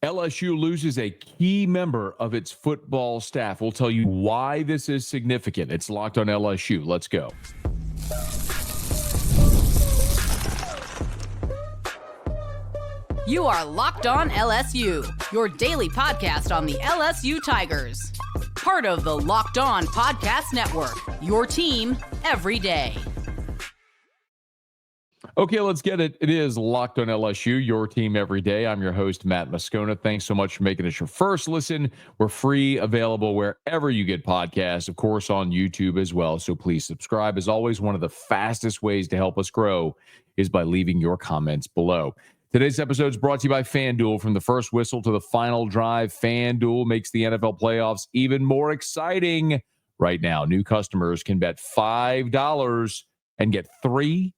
LSU loses a key member of its football staff. We'll tell you why this is significant. It's Locked on LSU. Let's go. You are Locked on LSU, your daily podcast on the LSU Tigers. Part of the Locked On Podcast Network, your team every day. Okay, let's get it. It is Locked on LSU, your team every day. I'm your host, Matt Moscona. Thanks so much for making us your first listen. We're free, available wherever you get podcasts, of course, on YouTube as well. So please subscribe. As always, one of the fastest ways to help us grow is by leaving your comments below. Today's episode is brought to you by FanDuel. From the first whistle to the final drive, FanDuel makes the NFL playoffs even more exciting. Right now, new customers can bet $5 and get $300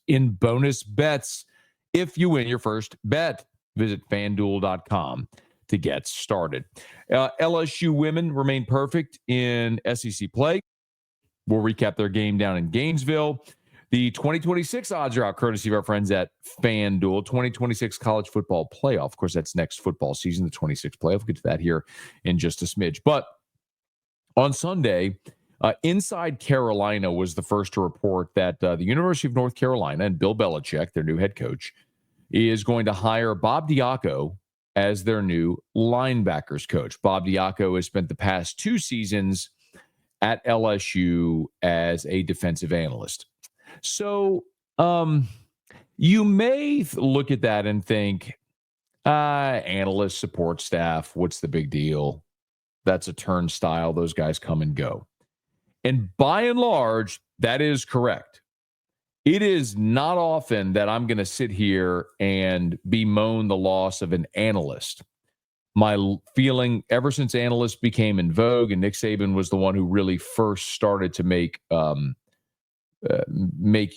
in bonus bets if you win your first bet. Visit FanDuel.com to get started. LSU women remain perfect in SEC play. We'll recap their game down in Gainesville. The 2026 odds are out courtesy of our friends at FanDuel. 2026 college football playoff. Of course, that's next football season, the 26 playoff. We'll get to that here in just a smidge. But on Sunday, Inside Carolina was the first to report that the University of North Carolina and Bill Belichick, their new head coach, is going to hire Bob Diaco as their new linebackers coach. Bob Diaco has spent the past 2 seasons at LSU as a defensive analyst. So you may look at that and think, analyst, support staff, what's the big deal? That's a turnstile. Those guys come and go. And by and large, that is correct. It is not often that I'm going to sit here and bemoan the loss of an analyst. My feeling ever since analysts became in vogue, and Nick Saban was the one who really first started to make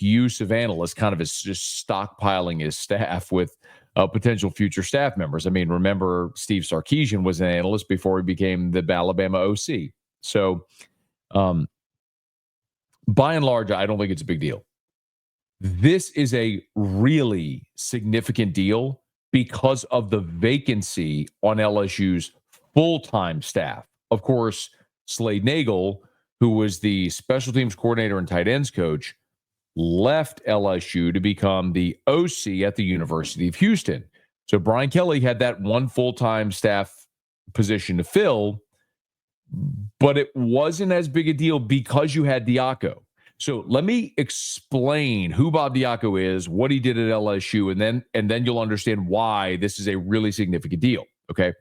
use of analysts, kind of as just stockpiling his staff with potential future staff members. I mean, remember Steve Sarkisian was an analyst before he became the Alabama OC. So, by and large, I don't think it's a big deal. This is a really significant deal because of the vacancy on LSU's full-time staff. Of course, Slade Nagel, who was the special teams coordinator and tight ends coach, left LSU to become the OC at the University of Houston. So Brian Kelly had that one full-time staff position to fill, but it wasn't as big a deal because you had Diaco. So let me explain who Bob Diaco is, what he did at LSU, and then you'll understand why this is a really significant deal. Okay.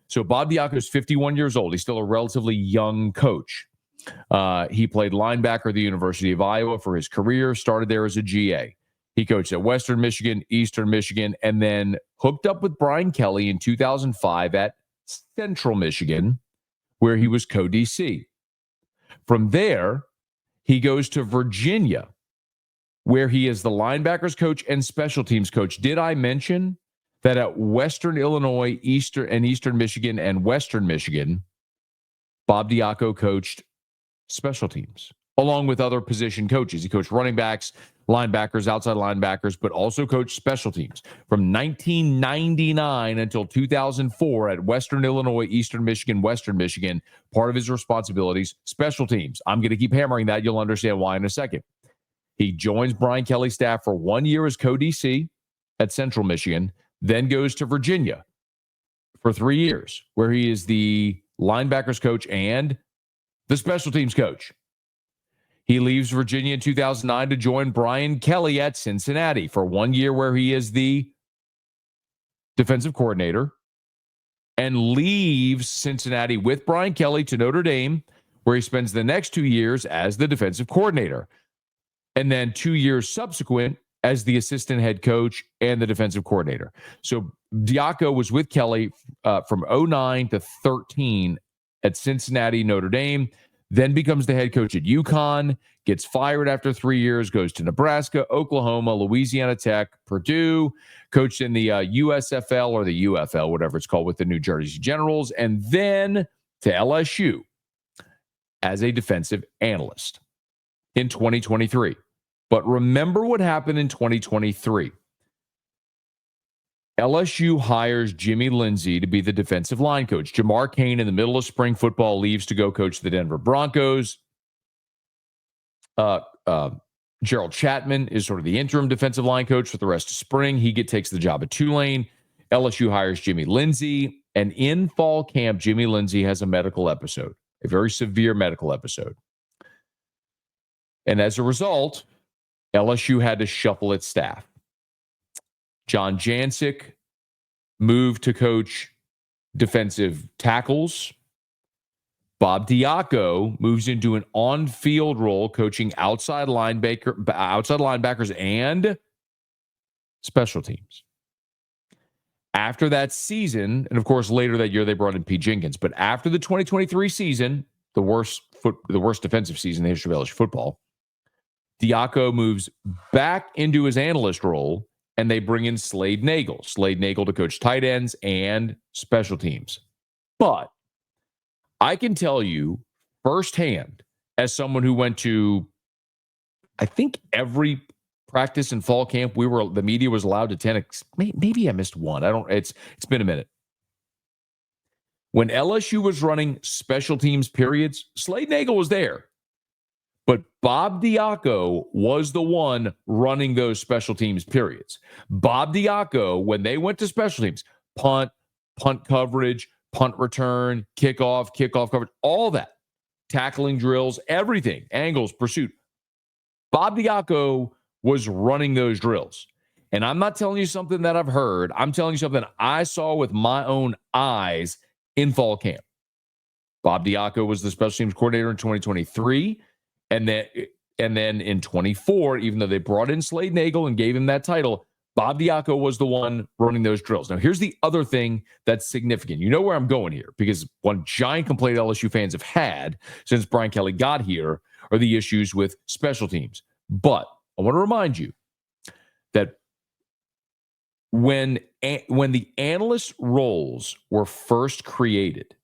So Bob Diaco is 51 years old. He's still a relatively young coach. He played linebacker at the University of Iowa for his career, started there as a GA. He coached at Western Michigan, Eastern Michigan, and then hooked up with Brian Kelly in 2005 at Central Michigan, where he was co-DC. From there, he goes to Virginia, where he is the linebackers coach and special teams coach. Did I mention that at Western Illinois, Eastern Michigan, and Western Michigan, Bob Diaco coached special teams, along with other position coaches. He coached running backs, linebackers, outside linebackers, but also coached special teams. From 1999 until 2004 at Western Illinois, Eastern Michigan, Western Michigan, part of his responsibilities, special teams. I'm going to keep hammering that. You'll understand why in a second. He joins Brian Kelly's staff for 1 year as co-DC at Central Michigan, then goes to Virginia for 3 years, where he is the linebackers coach and the special teams coach. He leaves Virginia in 2009 to join Brian Kelly at Cincinnati for 1 year, where he is the defensive coordinator, and leaves Cincinnati with Brian Kelly to Notre Dame, where he spends the next 2 years as the defensive coordinator. And then 2 years subsequent as the assistant head coach and the defensive coordinator. So Diaco was with Kelly from 2009 to 2013 at Cincinnati, Notre Dame, then becomes the head coach at UConn, gets fired after 3 years, goes to Nebraska, Oklahoma, Louisiana Tech, Purdue, coached in the USFL or the UFL, whatever it's called, with the New Jersey Generals, and then to LSU as a defensive analyst in 2023. But remember what happened in 2023. LSU hires Jimmy Lindsey to be the defensive line coach. Jamar Cain, in the middle of spring football, leaves to go coach the Denver Broncos. Gerald Chapman is sort of the interim defensive line coach for the rest of spring. He takes the job at Tulane. LSU hires Jimmy Lindsey. And in fall camp, Jimmy Lindsey has a medical episode, a very severe medical episode. And as a result, LSU had to shuffle its staff. John Jancic moved to coach defensive tackles. Bob Diaco moves into an on-field role coaching outside linebackers and special teams. After that season, and of course later that year they brought in Pete Jenkins, but after the 2023 season, the worst defensive season in the history of LSU football, Diaco moves back into his analyst role, and they bring in Slade Nagel to coach tight ends and special teams. But I can tell you firsthand, as someone who went to, I think, every practice in fall camp the media was allowed to attend. Maybe I missed one. It's been a minute. When LSU was running special teams periods, Slade Nagel was there. But Bob Diaco was the one running those special teams periods. Bob Diaco, when they went to special teams, punt coverage, punt return, kickoff coverage, all that, tackling drills, everything, angles, pursuit. Bob Diaco was running those drills. And I'm not telling you something that I've heard. I'm telling you something I saw with my own eyes in fall camp. Bob Diaco was the special teams coordinator in 2023. And then in 24, even though they brought in Slade Nagel and gave him that title, Bob Diaco was the one running those drills. Now, here's the other thing that's significant. You know where I'm going here, because one giant complaint LSU fans have had since Brian Kelly got here are the issues with special teams. But I want to remind you that when the analyst roles were first created,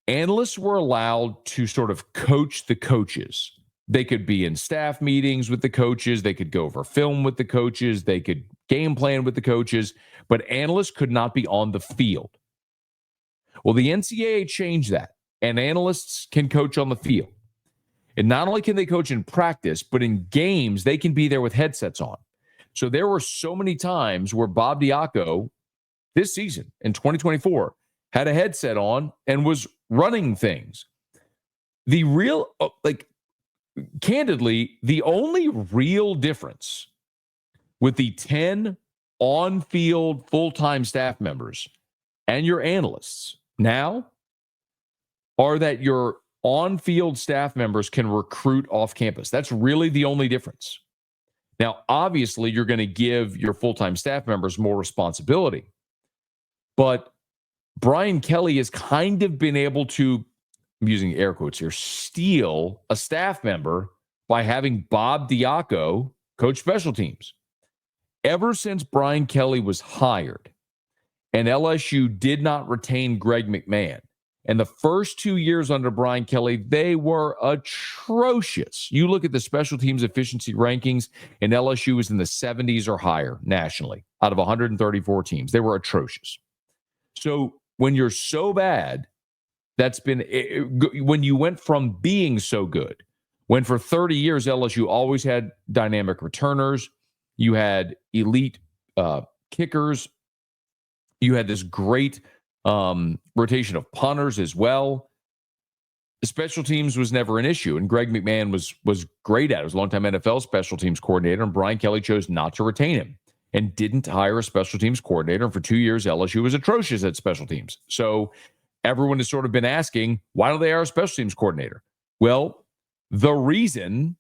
analysts were allowed to sort of coach the coaches. They could be in staff meetings with the coaches. They could go over film with the coaches. They could game plan with the coaches. But analysts could not be on the field. Well, the NCAA changed that, and analysts can coach on the field. And not only can they coach in practice, but in games, they can be there with headsets on. So there were so many times where Bob Diaco, this season in 2024, had a headset on and was running things. Candidly, the only real difference with the 10 on-field full-time staff members and your analysts now are that your on-field staff members can recruit off campus. That's really the only difference. Now, obviously, you're going to give your full-time staff members more responsibility, but Brian Kelly has kind of been able to, I'm using air quotes here, steal a staff member by having Bob Diaco coach special teams. Ever since Brian Kelly was hired and LSU did not retain Greg McMahon, and the first 2 years under Brian Kelly, they were atrocious. You look at the special teams efficiency rankings, and LSU was in the 70s or higher nationally out of 134 teams. They were atrocious. So when you're so bad, when you went from being so good, when for 30 years LSU always had dynamic returners, you had elite kickers, you had this great rotation of punters as well. The special teams was never an issue, and Greg McMahon was great at it. He was a longtime NFL special teams coordinator, and Brian Kelly chose not to retain him and didn't hire a special teams coordinator. And for 2 years, LSU was atrocious at special teams. So everyone has sort of been asking, why don't they hire a special teams coordinator? Well, the reason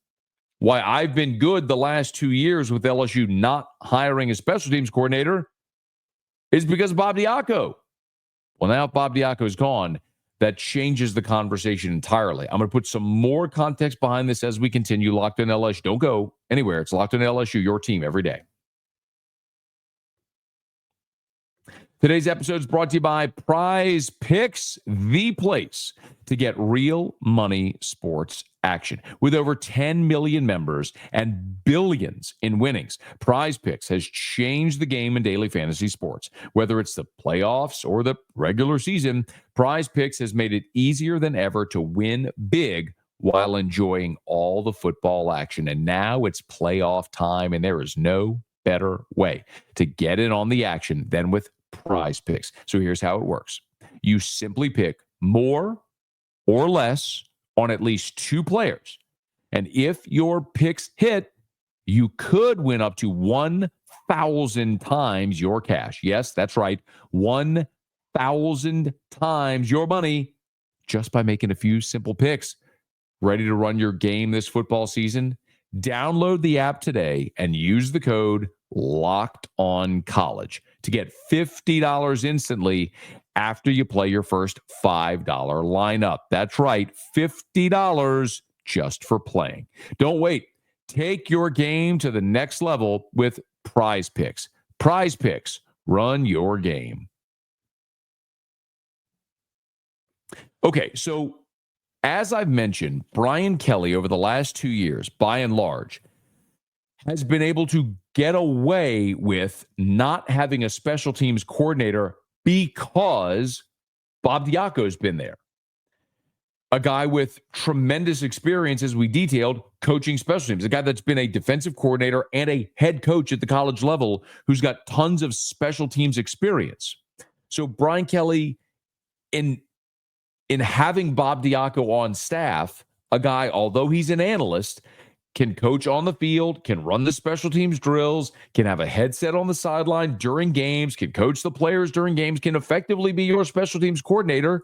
why I've been good the last 2 years with LSU not hiring a special teams coordinator is because of Bob Diaco. Well, now Bob Diaco is gone. That changes the conversation entirely. I'm going to put some more context behind this as we continue. Locked on LSU. Don't go anywhere. It's Locked on LSU, your team every day. Today's episode is brought to you by PrizePicks, the place to get real money sports action. With over 10 million members and billions in winnings, PrizePicks has changed the game in daily fantasy sports. Whether it's the playoffs or the regular season, PrizePicks has made it easier than ever to win big while enjoying all the football action. And now it's playoff time, and there is no better way to get in on the action than with PrizePicks. So here's how it works. You simply pick more or less on at least two players. And if your picks hit, you could win up to 1,000 times your cash. Yes, that's right. 1,000 times your money just by making a few simple picks. Ready to run your game this football season? Download the app today and use the code LOCKEDONCollege to get $50 instantly after you play your first $5 lineup. That's right, $50 just for playing. Don't wait. Take your game to the next level with PrizePicks. PrizePicks, run your game. Okay, so as I've mentioned, Brian Kelly over the last 2 years, by and large, has been able to get away with not having a special teams coordinator because Bob Diaco has been there. A guy with tremendous experience, as we detailed, coaching special teams. A guy that's been a defensive coordinator and a head coach at the college level who's got tons of special teams experience. So Brian Kelly, in having Bob Diaco on staff, a guy, although he's an analyst, can coach on the field, can run the special teams drills, can have a headset on the sideline during games, can coach the players during games, can effectively be your special teams coordinator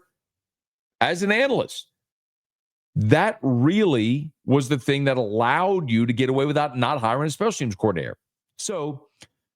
as an analyst. That really was the thing that allowed you to get away without not hiring a special teams coordinator. So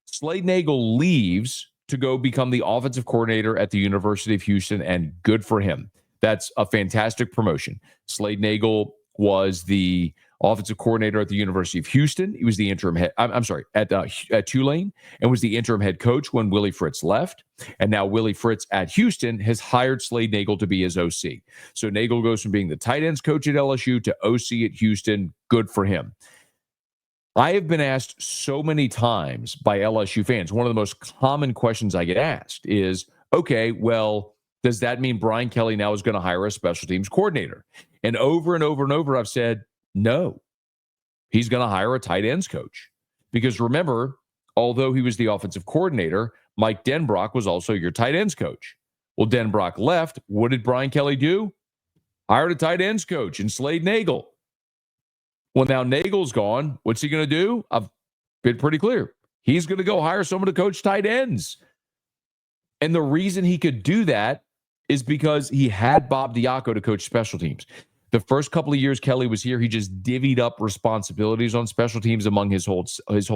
Slade Nagel leaves to go become the offensive coordinator at the University of Houston, and good for him. That's a fantastic promotion. Slade Nagel was the offensive coordinator at the University of Houston. He was the interim head, at Tulane, and was the interim head coach when Willie Fritz left. And now Willie Fritz at Houston has hired Slade Nagel to be his OC. So Nagel goes from being the tight ends coach at LSU to OC at Houston. Good for him. I have been asked so many times by LSU fans, one of the most common questions I get asked is, okay, well, does that mean Brian Kelly now is going to hire a special teams coordinator? And over and over, I've said, no, he's going to hire a tight ends coach. Because remember, although he was the offensive coordinator, Mike Denbrock was also your tight ends coach. Well, Denbrock left. What did Brian Kelly do? Hired a tight ends coach in Slade Nagel. Well, now Nagel's gone. What's he going to do? I've been pretty clear. He's going to go hire someone to coach tight ends. And the reason he could do that is because he had Bob Diaco to coach special teams. The first couple of years Kelly was here, he just divvied up responsibilities on special teams among his whole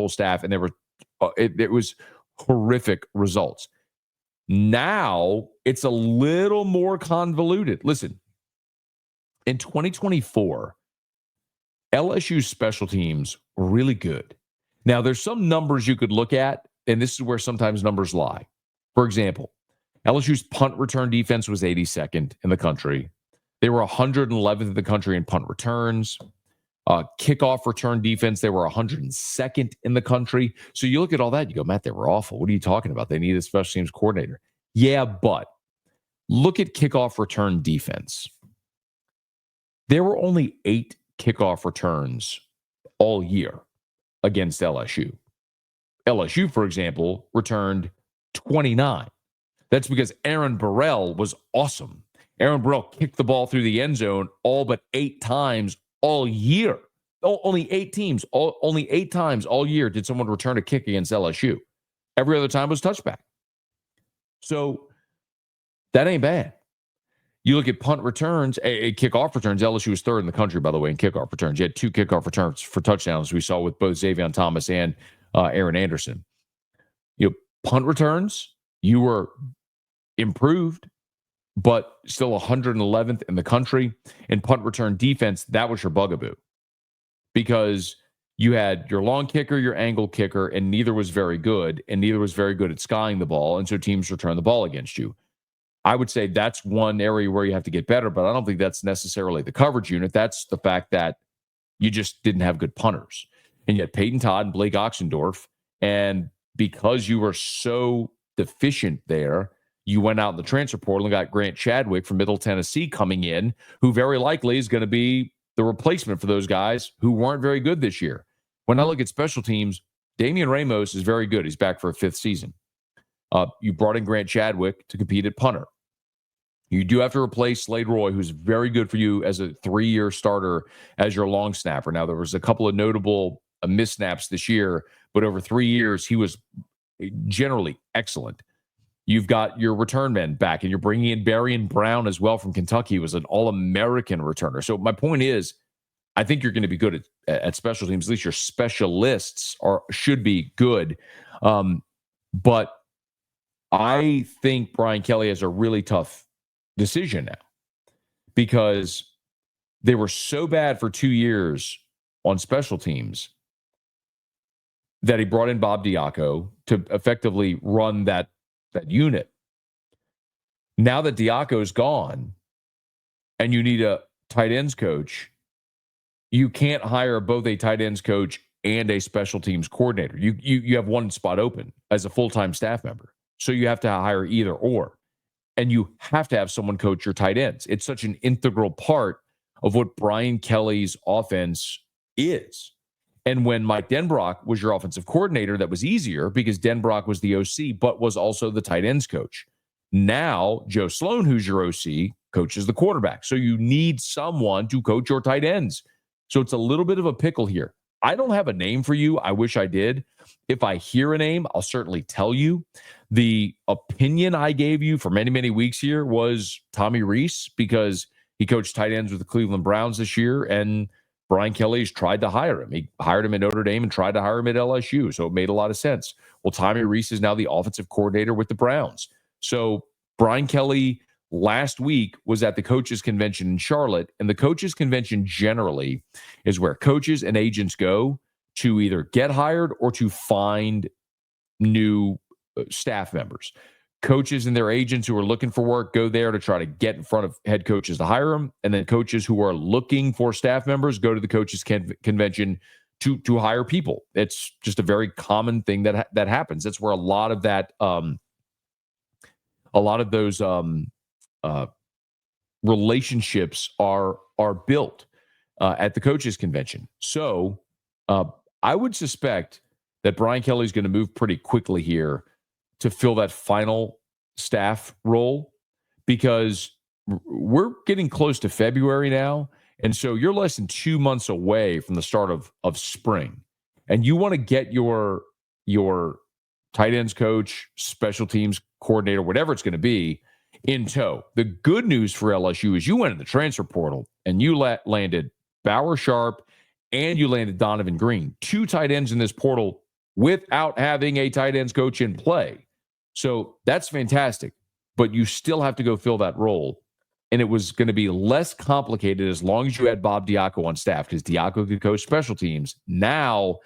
staff, and it was horrific results. Now it's a little more convoluted. Listen, in 2024, LSU's special teams were really good. Now there's some numbers you could look at, and this is where sometimes numbers lie. For example, LSU's punt return defense was 82nd in the country. They were 111th in the country in punt returns. Kickoff return defense, they were 102nd in the country. So you look at all that, you go, Matt, they were awful. What are you talking about? They need a special teams coordinator. Yeah, but look at kickoff return defense. There were only 8 kickoff returns all year against LSU. LSU, for example, returned 29. That's because Aaron Burrell was awesome. Aaron Burrell kicked the ball through the end zone all but 8 times all year. Only 8 times all year did someone return a kick against LSU. Every other time was touchback. So that ain't bad. You look at punt returns, kickoff returns. LSU was 3rd in the country, by the way, in kickoff returns. You had 2 kickoff returns for touchdowns we saw with both Xavier Thomas and Aaron Anderson. Punt returns, you were improved, but still 111th in the country. In punt return defense, that was your bugaboo because You had your long kicker, your angle kicker, and neither was very good, and neither was very good at skying the ball, and so teams return the ball against you. I would say that's one area where you have to get better, but I don't think that's necessarily the coverage unit. That's the fact that you just didn't have good punters. And you had Peyton Todd and Blake Oxendorf, and because you were so deficient there, you went out in the transfer portal and got Grant Chadwick from Middle Tennessee coming in, who very likely is going to be the replacement for those guys who weren't very good this year. When I look at special teams, Damian Ramos is very good. He's back for a 5th season. You brought in Grant Chadwick to compete at punter. You do have to replace Slade Roy, who's very good for you as a 3-year starter as your long snapper. Now, there was a couple of notable missnaps this year, but over 3 years, he was generally excellent. You've got your return men back, and you're bringing in Barrion Brown as well from Kentucky. He was an All-American returner. So my point is, I think you're going to be good at special teams. At least your specialists should be good. But I think Brian Kelly has a really tough decision now because they were so bad for 2 years on special teams that he brought in Bob Diaco to effectively run that unit. Now that Diaco's gone and you need a tight ends coach, you can't hire both a tight ends coach and a special teams coordinator. You have one spot open as a full-time staff member. So you have to hire either or. And you have to have someone coach your tight ends. It's such an integral part of what Brian Kelly's offense is. And when Mike Denbrock was your offensive coordinator, that was easier because Denbrock was the OC, but was also the tight ends coach. Now, Joe Sloan, who's your OC, coaches the quarterback. So you need someone to coach your tight ends. So it's a little bit of a pickle here. I don't have a name for you. I wish I did. If I hear a name, I'll certainly tell you. The opinion I gave you for many, many weeks here was Tommy Rees because he coached tight ends with the Cleveland Browns this year, and Brian Kelly's tried to hire him. He hired him at Notre Dame and tried to hire him at LSU, so it made a lot of sense. Well, Tommy Rees is now the offensive coordinator with the Browns. So Brian Kelly last week was at the coaches convention in Charlotte, and the coaches convention generally is where coaches and agents go to either get hired or to find new staff members. Coaches and their agents who are looking for work go there to try to get in front of head coaches to hire them, and then coaches who are looking for staff members go to the coaches convention to hire people. It's just a very common thing that happens. That's where a lot of that those relationships are built at the coaches convention. So I would suspect that Brian Kelly's going to move pretty quickly here to fill that final staff role because we're getting close to February now. And so you're less than 2 months away from the start of spring. And you want to get your tight ends coach, special teams coordinator, whatever it's going to be, in tow. The good news for LSU is you went in the transfer portal and you landed Bauer Sharp and you landed Donovan Green, 2 tight ends in this portal without having a tight ends coach in play. So that's fantastic, but you still have to go fill that role. And it was going to be less complicated as long as you had Bob Diaco on staff because Diaco could coach special teams. Now,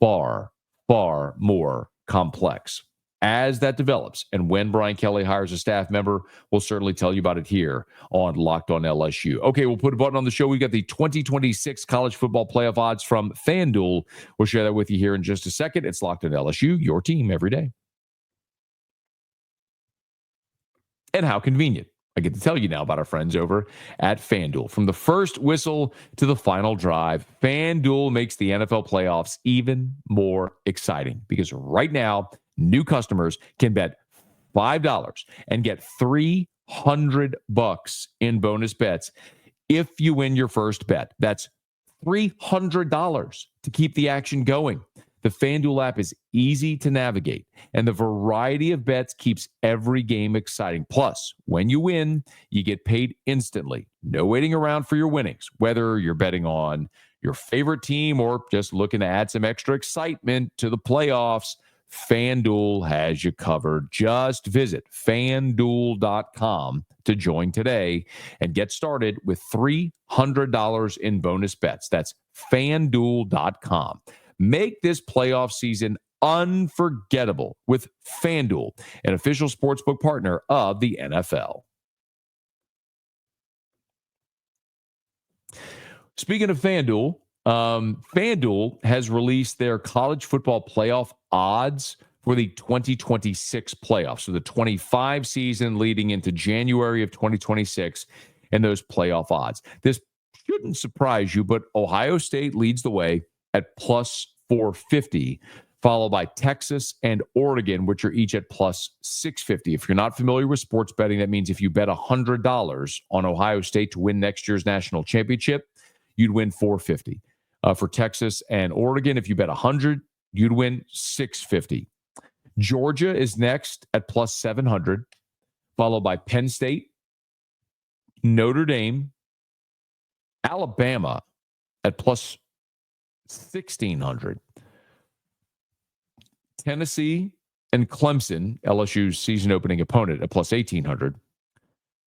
far, far more complex. As that develops and when Brian Kelly hires a staff member, we'll certainly tell you about it here on Locked On LSU. Okay, we'll put a button on the show. We've got the 2026 college football playoff odds from FanDuel. We'll share that with you here in just a second. It's Locked On LSU, your team every day. And how convenient. I get to tell you now about our friends over at FanDuel. From the first whistle to the final drive, FanDuel makes the NFL playoffs even more exciting because right now, new customers can bet $5 and get $300 in bonus bets if you win your first bet. That's $300 to keep the action going. The FanDuel app is easy to navigate, and the variety of bets keeps every game exciting. Plus, when you win, you get paid instantly. No waiting around for your winnings, whether you're betting on your favorite team or just looking to add some extra excitement to the playoffs. FanDuel has you covered. Just visit FanDuel.com to join today and get started with $300 in bonus bets. That's FanDuel.com. Make this playoff season unforgettable with FanDuel, an official sportsbook partner of the NFL. Speaking of FanDuel, FanDuel has released their college football playoff odds for the 2026 playoffs. So the 25 season leading into January of 2026 and those playoff odds. This shouldn't surprise you, but Ohio State leads the way at plus 450, followed by Texas and Oregon, which are each at plus 650. If you're not familiar with sports betting, that means if you bet $100 on Ohio State to win next year's national championship, you'd win 450. For Texas and Oregon, if you bet 100, you'd win 650. Georgia is next at plus 700, followed by Penn State, Notre Dame, Alabama at plus 1,600. Tennessee and Clemson, LSU's season opening opponent, at plus 1,800.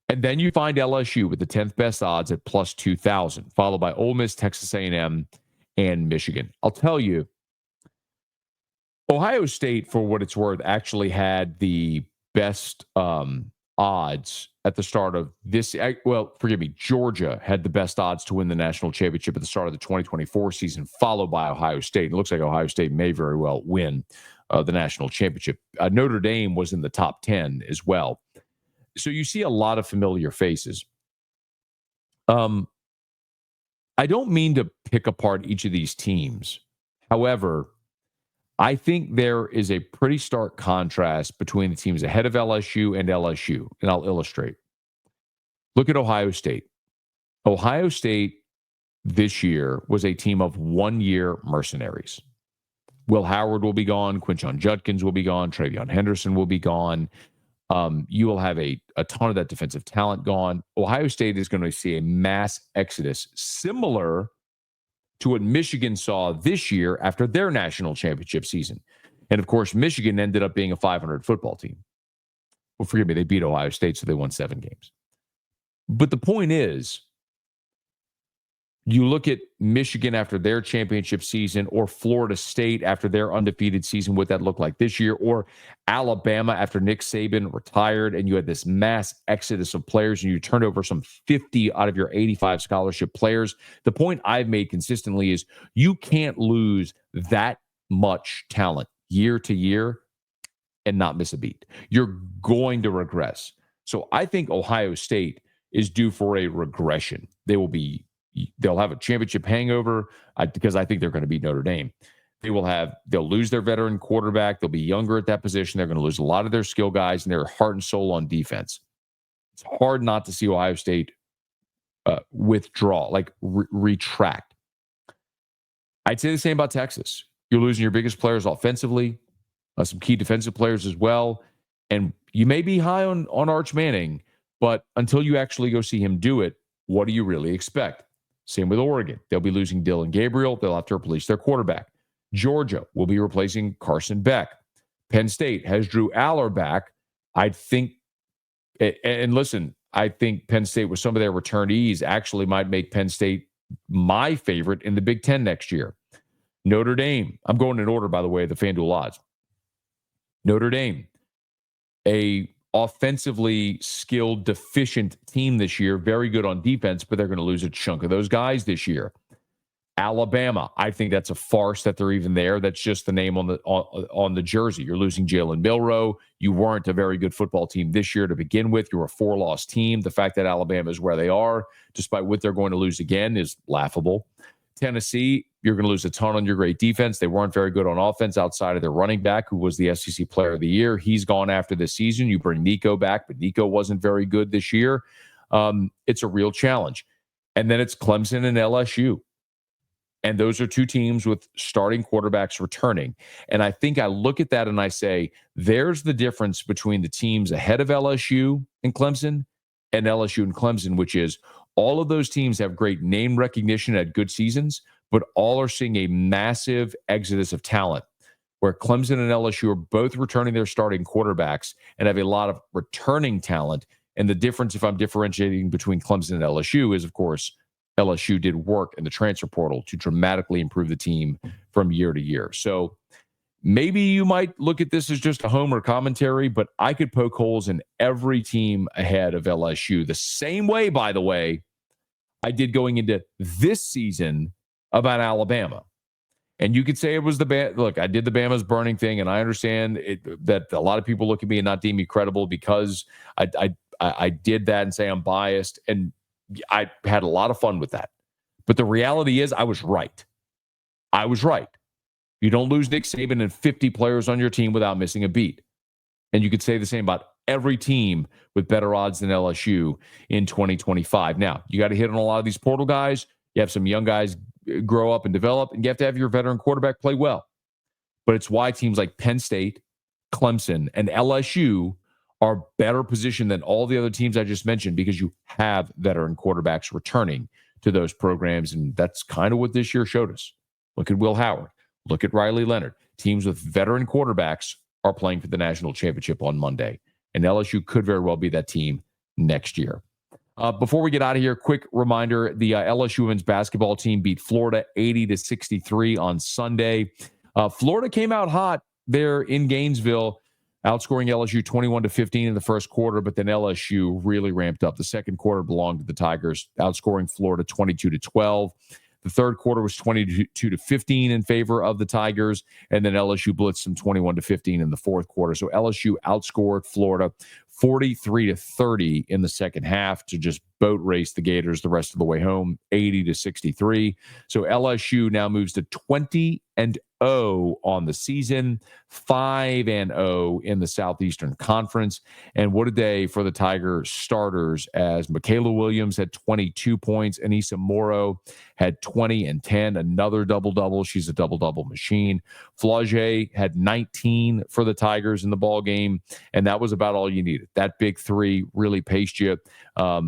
And then you find LSU with the 10th best odds at plus 2,000, followed by Ole Miss, Texas A&M, and Michigan. I'll tell you, Ohio State, for what it's worth, actually had the best odds at the start of this. Georgia had the best odds to win the national championship at the start of the 2024 season, followed by Ohio State. It looks like Ohio State may very well win the national championship. Notre Dame was in the top 10 as well. So you see a lot of familiar faces. I don't mean to pick apart each of these teams. However, I think there is a pretty stark contrast between the teams ahead of LSU and LSU, and I'll illustrate. Look at Ohio State. Ohio State this year was a team of one-year mercenaries. Will Howard will be gone. Quinshon Judkins will be gone. Travion Henderson will be gone. You will have a ton of that defensive talent gone. Ohio State is going to see a mass exodus similar to what Michigan saw this year after their national championship season. And of course, Michigan ended up being a 500 football team. Well, forgive me, they beat Ohio State, so they won 7 games. But the point is, you look at Michigan after their championship season, or Florida State after their undefeated season, what that looked like this year, or Alabama after Nick Saban retired, and you had this mass exodus of players, and you turned over some 50 out of your 85 scholarship players. The point I've made consistently is you can't lose that much talent year to year and not miss a beat. You're going to regress. So I think Ohio State is due for a regression. They'll have a championship hangover because I think they're going to beat Notre Dame. They'll lose their veteran quarterback. They'll be younger at that position. They're going to lose a lot of their skill guys and their heart and soul on defense. It's hard not to see Ohio State withdraw, retract. I'd say the same about Texas. You're losing your biggest players offensively, some key defensive players as well. And you may be high on Arch Manning, but until you actually go see him do it, what do you really expect? Same with Oregon. They'll be losing Dylan Gabriel. They'll have to replace their quarterback. Georgia will be replacing Carson Beck. Penn State has Drew Aller back. I think, and listen, I think Penn State with some of their returnees actually might make Penn State my favorite in the Big Ten next year. Notre Dame, I'm going in order, by the way, the FanDuel odds. Notre Dame, a offensively skilled, deficient team this year, very good on defense, but they're going to lose a chunk of those guys this year. Alabama, I think that's a farce that they're even there. That's just the name on the jersey. You're losing Jalen Milroe. You weren't a very good football team this year to begin with. You're a 4-loss team. The fact that Alabama is where they are, despite what they're going to lose again, is laughable. Tennessee, you're going to lose a ton on your great defense. They weren't very good on offense outside of their running back, who was the SEC Player of the Year. He's gone after this season. You bring Nico back, but Nico wasn't very good this year. It's a real challenge. And then it's Clemson and LSU. And those are two teams with starting quarterbacks returning. And I think I look at that and I say, there's the difference between the teams ahead of LSU and Clemson and LSU and Clemson, which is all of those teams have great name recognition at good seasons, but all are seeing a massive exodus of talent. where Clemson and LSU are both returning their starting quarterbacks and have a lot of returning talent. And the difference, if I'm differentiating between Clemson and LSU, is, of course, LSU did work in the transfer portal to dramatically improve the team from year to year. So maybe you might look at this as just a homer commentary, but I could poke holes in every team ahead of LSU. The same way, by the way, I did going into this season about Alabama. And you could say it was look, I did the Bama's burning thing, and I understand that a lot of people look at me and not deem me credible because I did that and say I'm biased, and I had a lot of fun with that. But the reality is I was right. I was right. You don't lose Nick Saban and 50 players on your team without missing a beat. And you could say the same about every team with better odds than LSU in 2025. Now, you got to hit on a lot of these portal guys. You have some young guys grow up and develop, and you have to have your veteran quarterback play well. But it's why teams like Penn State, Clemson, and LSU are better positioned than all the other teams I just mentioned because you have veteran quarterbacks returning to those programs, and that's kind of what this year showed us. Look at Will Howard. Look at Riley Leonard. Teams with veteran quarterbacks are playing for the national championship on Monday, and LSU could very well be that team next year. Before we get out of here, quick reminder, the LSU women's basketball team beat Florida 80-63 on Sunday. Florida came out hot there in Gainesville, outscoring LSU 21-15 in the first quarter, but then LSU really ramped up. The second quarter belonged to the Tigers, outscoring Florida 22-12. The third quarter was 22-15 in favor of the Tigers, and then LSU blitzed them 21-15 in the fourth quarter. So LSU outscored Florida 43-30 in the second half to just boat race the Gators the rest of the way home, 80-63. So LSU now moves to 20-0 on the season, 5-0 in the Southeastern Conference. And what a day for the Tiger starters, as Michaela Williams had 22 points, Anissa Morrow had 20 and 10, another double-double. She's a double-double machine. Flaugier had 19 for the Tigers in the ball game, and that was about all you needed. That big three really paced you.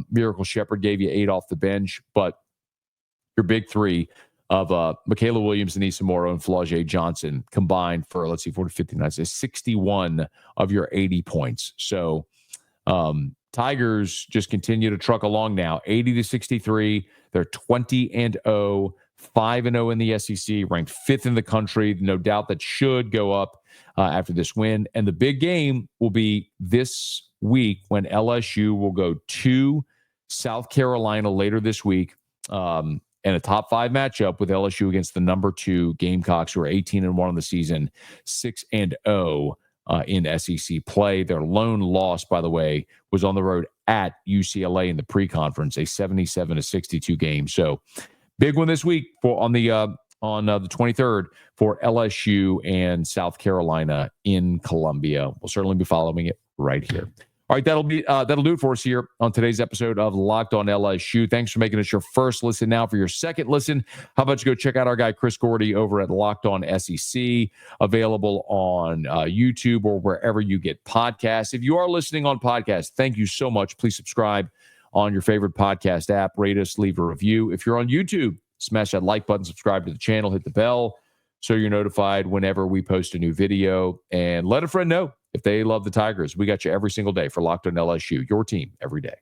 Miracle Shepherd gave you 8 off the bench, but your big three of Michaela Williams, Anissa Morrow, and Flaugier Johnson combined for, 40, 59, 61 of your 80 points. So Tigers just continue to truck along now, 80-63. They're 20-0, 5-0 in the SEC, ranked 5th in the country. No doubt that should go up after this win. And the big game will be this week when LSU will go to South Carolina later this week. And a top 5 matchup with LSU against the number 2 Gamecocks, who are 18-1 on the season, 6-0 in SEC play. Their lone loss, by the way, was on the road at UCLA in the pre-conference, a 77-62 game. So big one this week on the 23rd for LSU and South Carolina in Columbia. We'll certainly be following it right here. All right, that'll do it for us here on today's episode of Locked On LSU. Thanks for making us your first listen. Now for your second listen, how about you go check out our guy Chris Gordy over at Locked On SEC, available on YouTube or wherever you get podcasts. If you are listening on podcast, thank you so much. Please subscribe on your favorite podcast app. Rate us, leave a review. If you're on YouTube, smash that like button, subscribe to the channel, hit the bell so you're notified whenever we post a new video, and let a friend know if they love the Tigers. We got you every single day for Locked On LSU, your team every day.